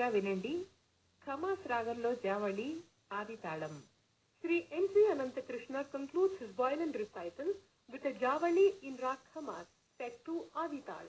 ఆఖరిగా వినండి ఖమాస్ రాగంలో జావళి ఆది తాళం. Sri N.C. Anantakrishna concludes his violin recital with a javali in Rag Khamas, set to Adi Tal.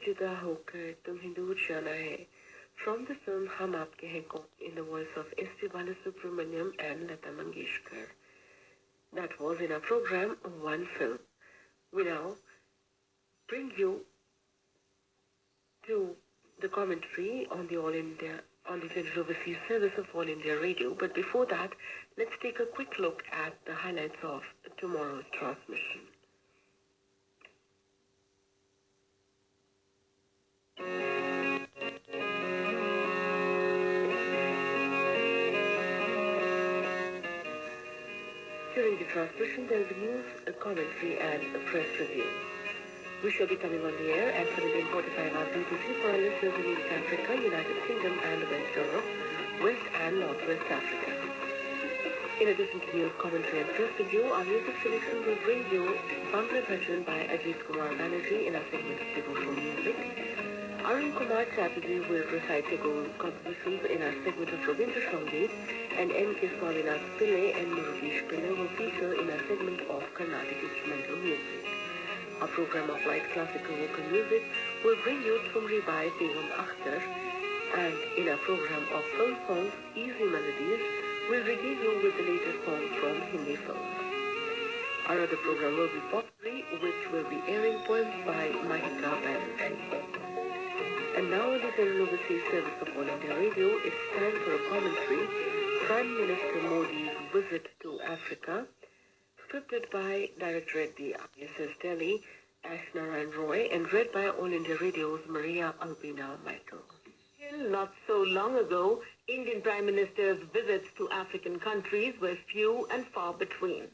जुदा होकर तुम्हें दूर जाना है. From the film हम आपके हैं कौन, in the voice of S.P. Balasubramaniam and Lata Mangeshkar. That was in our program One Film. We now bring you to the commentary on the General Overseas Service of All India Radio. But before that, let's take a quick look at the highlights of tomorrow's transmission. During the transmission, there will be news, a commentary, and a press review. We shall be coming on the air at 17:45 hours UTC for our listeners in East Africa, United Kingdom, and West Europe, West and Northwest Africa. In addition to news, commentary, and press review, our music selection will bring you Bangla Bhajan by Ajit Kumar Banerjee in our segment of devotional music. Arun Kumar Chatterjee will recite Tagore compositions in our segment of Rabindra Sangeet, and N.K. Swaminath Pillai and Murugesh Pillai will feature in our segment of Carnatic instrumental music. Our program of light classical vocal music will bring you Thumri by Begum Akhtar, and in our program of film songs, Easy Melodies, we'll regale you with the latest songs from Hindi films. Our other program will be Potpourri, which will be airing poems by Mahika Banerjee. And now on the General Overseas Service of All India Radio, it's time for a commentary, Prime Minister Modi's visit to Africa, scripted by Director at the ISS Delhi, Ash Narayan Roy, and read by All India Radio's Maria Albina Michael. Till not so long ago, Indian Prime Minister's visits to African countries were few and far between.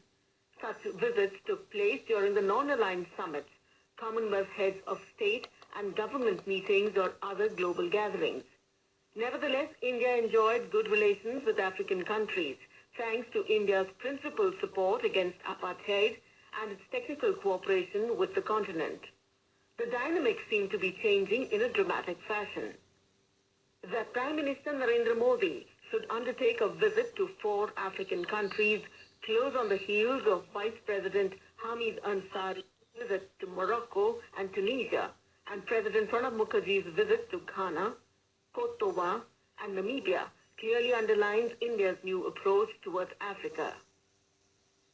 Such visits took place during the non-aligned summits, Commonwealth heads of state and government meetings or other global gatherings. Nevertheless, India enjoyed good relations with African countries, thanks to India's principal support against apartheid and its technical cooperation with the continent. The dynamics seem to be changing in a dramatic fashion. That Prime Minister Narendra Modi should undertake a visit to 4 African countries close on the heels of Vice President Hamid Ansari's visit to Morocco and Tunisia, and President Pranab Mukherjee's visit to Ghana, Cote d'Ivoire, and Namibia clearly underlines India's new approach towards Africa.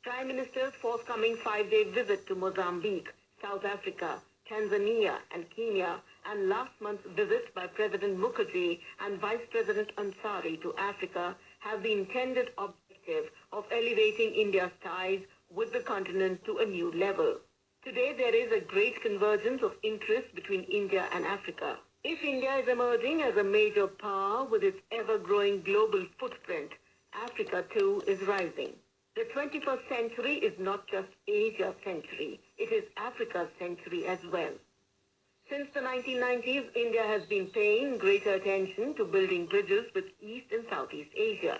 Prime Minister's forthcoming 5-day visit to Mozambique, South Africa, Tanzania, and Kenya, and last month's visit by President Mukherjee and Vice President Ansari to Africa have the intended objective of elevating India's ties with the continent to a new level. Today, there is a great convergence of interest between India and Africa. If India is emerging as a major power with its ever-growing global footprint, Africa too is rising. The 21st century is not just Asia's century, it is Africa's century as well. Since the 1990s, India has been paying greater attention to building bridges with East and Southeast Asia.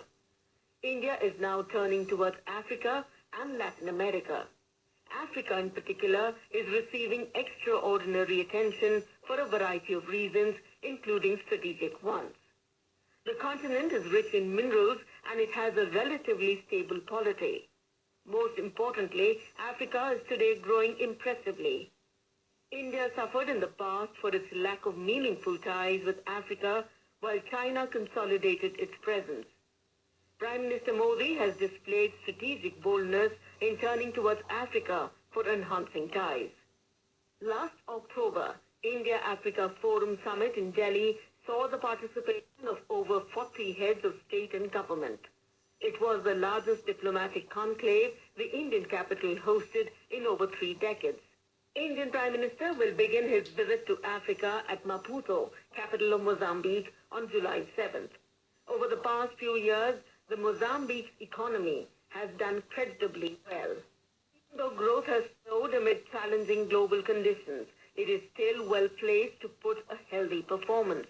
India is now turning towards Africa and Latin America. Africa in particular is receiving extraordinary attention for a variety of reasons, including strategic ones. The continent is rich in minerals and it has a relatively stable polity. Most importantly, Africa is today growing impressively. India suffered in the past for its lack of meaningful ties with Africa, while China consolidated its presence. Prime Minister Modi has displayed strategic boldness in turning towards Africa for enhancing ties. Last October, India-Africa Forum Summit in Delhi saw the participation of over 40 heads of state and government. It was the largest diplomatic conclave the Indian capital hosted in over 3 decades. Indian Prime Minister will begin his visit to Africa at Maputo, capital of Mozambique, on July 7th. Over the past few years, the Mozambique's economy has done creditably well. Even though growth has slowed amid challenging global conditions, it is still well placed to put a healthy performance.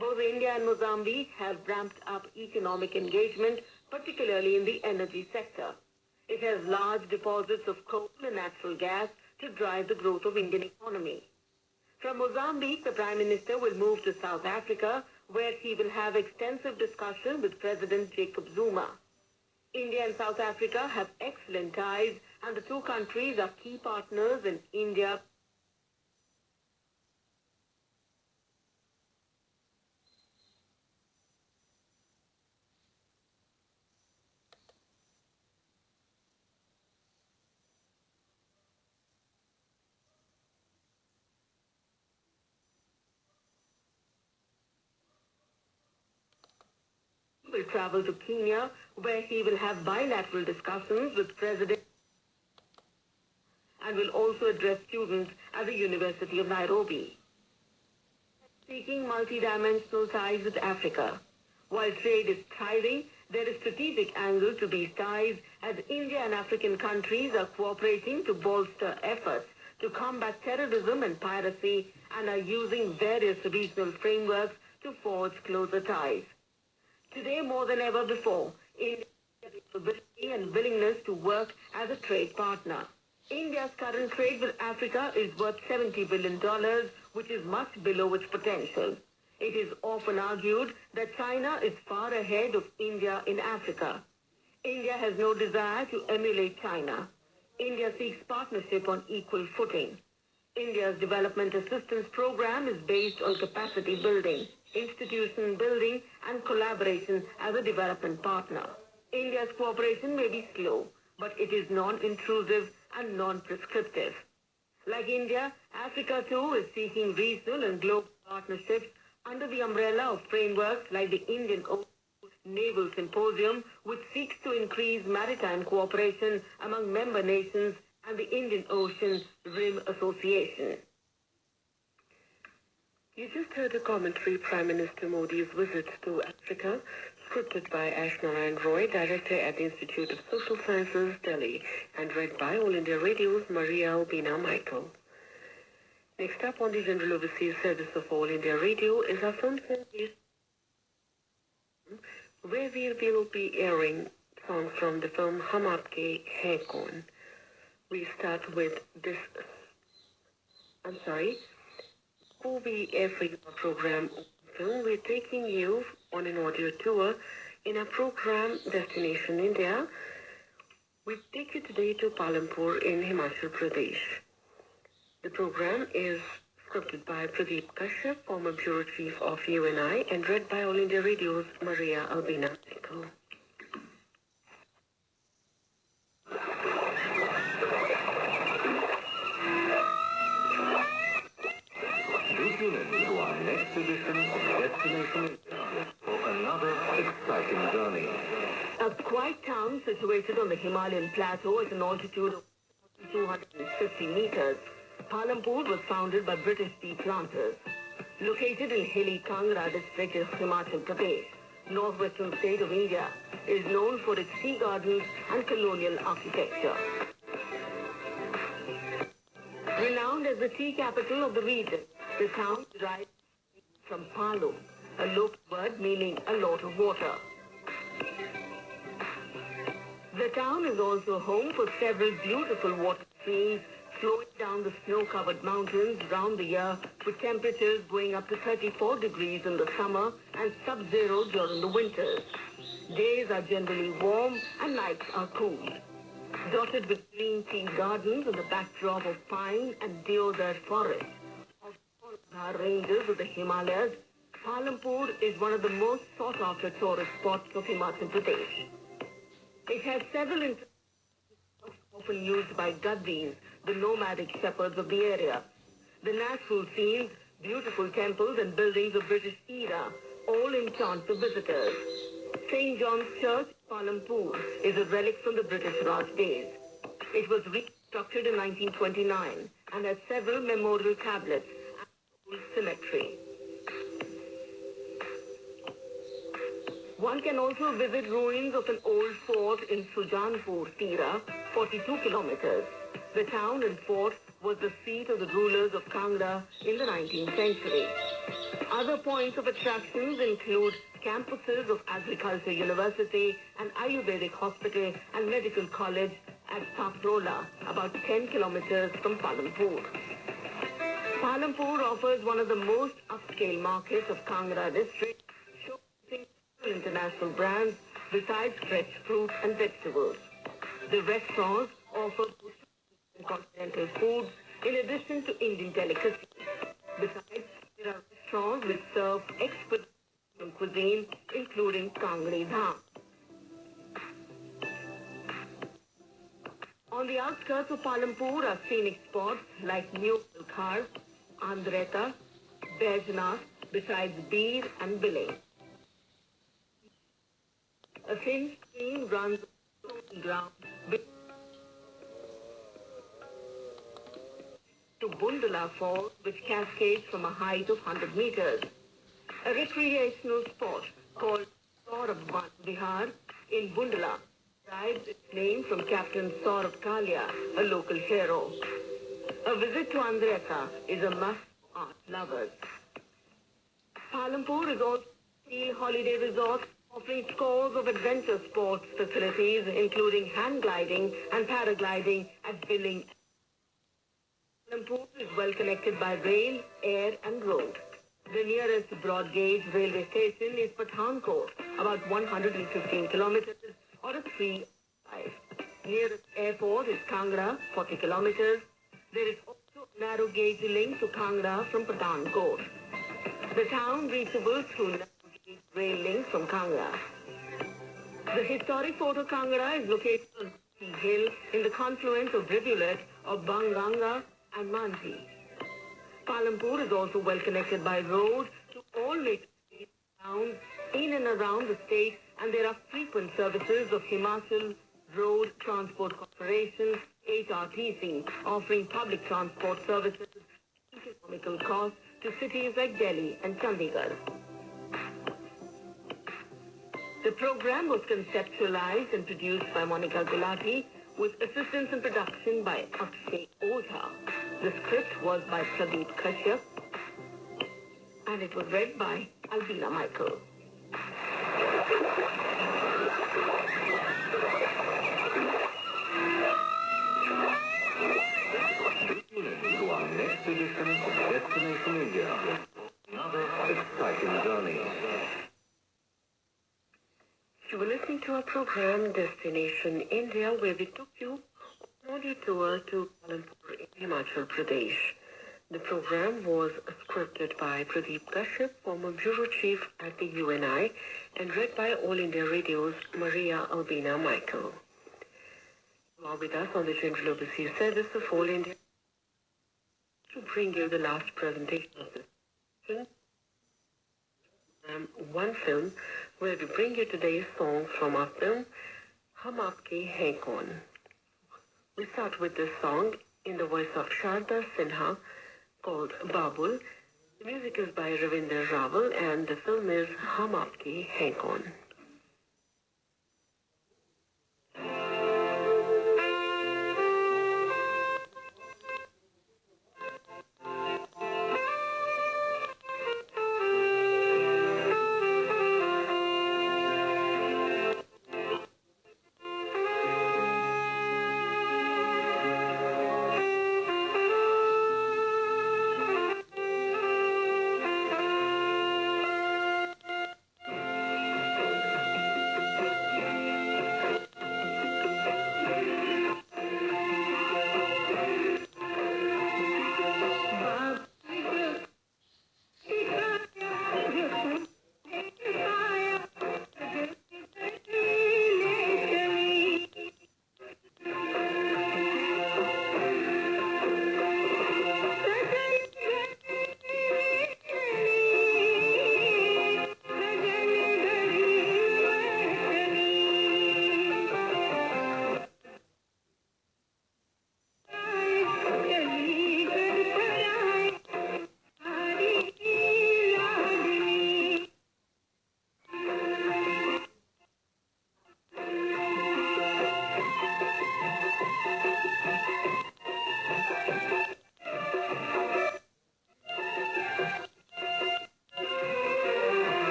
Both India and Mozambique have ramped up economic engagement, particularly in the energy sector. It has large deposits of coal and natural gas to drive the growth of Indian economy. From Mozambique, the Prime Minister will move to South Africa, where he will have extensive discussion with President Jacob Zuma. India and South Africa have excellent ties, and the two countries are key partners in India will travel to Kenya, where he will have bilateral discussions with President and will also address students at the University of Nairobi. Seeking multidimensional ties with Africa. While trade is thriving, there is strategic angle to these ties as India and African countries are cooperating to bolster efforts to combat terrorism and piracy and are using various regional frameworks to forge closer ties. Today, more than ever before, India has the ability and willingness to work as a trade partner. India's current trade with Africa is worth $70 billion, which is much below its potential. It is often argued that China is far ahead of India in Africa. India has no desire to emulate China. India seeks partnership on equal footing. India's development assistance program is based on capacity building, institution building, and collaboration as a development partner. India's cooperation may be slow, but it is non-intrusive and non-prescriptive. Like India, Africa too is seeking regional and global partnerships under the umbrella of frameworks like the Indian Ocean Naval Symposium, which seeks to increase maritime cooperation among member nations, and the Indian Ocean Rim Association. You just heard a commentary Prime Minister Modi's visit to Africa, scripted by Ashnarayan Roy, Director at the Institute of Social Sciences, Delhi, and read by All India Radio's Maria Albina Michael. Next up on the General Overseas Service of All India Radio is our film series, where we will be airing songs from the film Hum Aapke Hain Kaun. We start with this, before we air for your program film, we're taking you on an audio tour in our program Destination India. We take you today to Palampur in Himachal Pradesh. The program is scripted by Pradeep Kashyap, former Bureau Chief of UNI, and read by All India Radio's Maria Albina Michael. Tune in to our next edition of Destination India for another exciting journey. A quiet town situated on the Himalayan plateau at an altitude of 250 meters, Palampur was founded by British tea planters. Located in hilly Kangra district of Himachal Pradesh, northwestern state of India, is known for its tea gardens and colonial architecture. Renowned as the tea capital of the region, the town derives from Palu, a local word meaning a lot of water. The town is also home for several beautiful water streams flowing down the snow-covered mountains round the year, with temperatures going up to 34 degrees in the summer and sub-zero during the winters. Days are generally warm and nights are cool. Dotted with green tea gardens and the backdrop of pine and deodar forests of the ranges of the Himalayas, Palampur is one of the most sought-after tourist spots of Himachal Pradesh. It has several often used by Gaddis, the nomadic shepherds of the area. The natural scenes, beautiful temples and buildings of British era all enchant the visitors. St. John's Church, Palampur, is a relic from the British Raj days. It was reconstructed in 1929 and has several memorial tablets and old cemetery. One can also visit ruins of an old fort in Sujanpur, Tira, 42 kilometers. The town and fort was the seat of the rulers of Kangra in the 19th century. Other points of attractions include campuses of Agriculture University, an Ayurvedic hospital and medical college at Paprola, about 10 kilometers from Palampur. Palampur offers one of the most upscale markets of Kangra district, showcasing international brands besides fresh fruit and vegetables. The restaurants offer continental foods in addition to Indian delicacies. Besides, there are restaurants which serve exquisite cuisine, including Kangri Dham. On the outskirts of Palampur are scenic spots like New Khar, Andreta, Bajnath, besides Beer and Billing. A thin stream runs on the ground to Bundala Falls, which cascades from a height of 100 meters. A recreational spot called Saurabh Vihar in Bundala derives its name from Captain Saurabh Kalia, a local hero. A visit to Andreka is a must for art lovers. Palampur is also a steel holiday resort offering scores of adventure sports facilities including hang gliding and paragliding at Billing. Palampur is well connected by rail, air and road. The nearest broad gauge railway station is Pathankot, about 115 kilometers or a 3 drive. Nearest airport is Kangra, 40 kilometers. There is also a narrow gauge link to Kangra from Pathankot. The town reachable through narrow gauge rail links from Kangra. The historic Fort of Kangra is located on a hill in the confluence of rivulets of Banganga and Manji. Palampur is also well connected by road to all major towns in and around the state, and there are frequent services of Himachal Road Transport Corporation, HRTC, offering public transport services at economical cost to cities like Delhi and Chandigarh. The program was conceptualized and produced by Monica Gulati with assistance in production by Akshay Ojha. The script was by Pradeep Kashyap and it was read by Albina Michael. To our next edition of Destination India. Another exciting journey. You were listening to our program Destination India, where we took you on a tour to Palampur in Himachal Pradesh. The program was scripted by Pradeep Kashyap, former bureau chief at the UNI, and read by All India Radio's Maria Albina Michael. You are with us on the General Overseas Service of All India to bring you the last presentation of this session. One film, where we bring you today's song from our film, Hum Aapke Hain Kaun. We start with this song in the voice of Sharda Sinha called Babul. The music is by Ravinder Raval and the film is Hum Aapke Hain Kaun.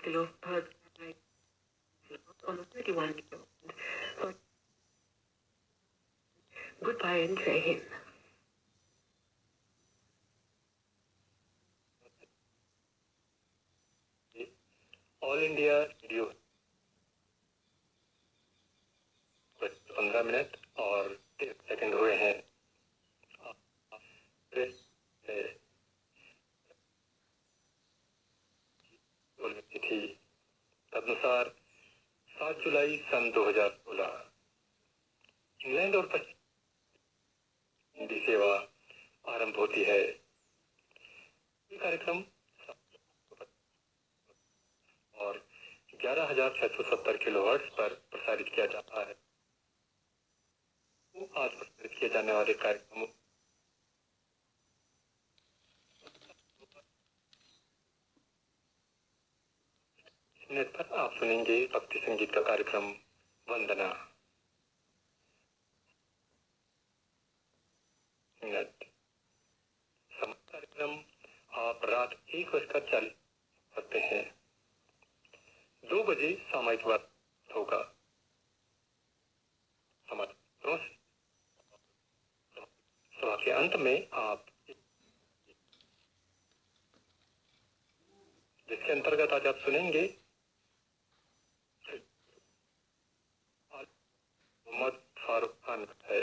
kilos per on a 31 kilowatt. Goodbye and Jai Hind. All India radio 15 minute और 30 second हुए हैं। तिथि तदनुसार 7 जुलाई सन 2016। England और पश्चिम हिंदी सेवा आरंभ होती है। ये कार्यक्रम और 11,670 किलोहर्ट्ज पर प्रसारित किया जाता है। आज प्रसारित किए जाने वाले कार्यक्रमों मिनट पर आप सुनेंगे भक्ति संगीत का कार्यक्रम वंदना। मिनट कार्यक्रम आप रात 1:40 सकते हैं। 2 बजे सामयिक वार्ता होगा। समाचारों सभा के अंत में आप जिसके अंतर्गत आज आप सुनेंगे मोहम्मद फारूक खान है।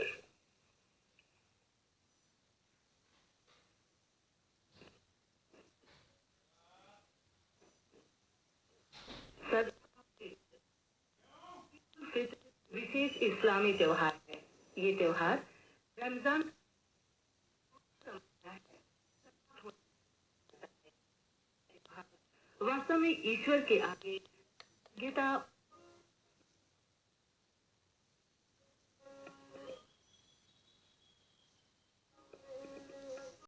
विशेष इस्लामी त्योहार है। ये त्योहार रमजान वास्तव में ईश्वर के आगे गीता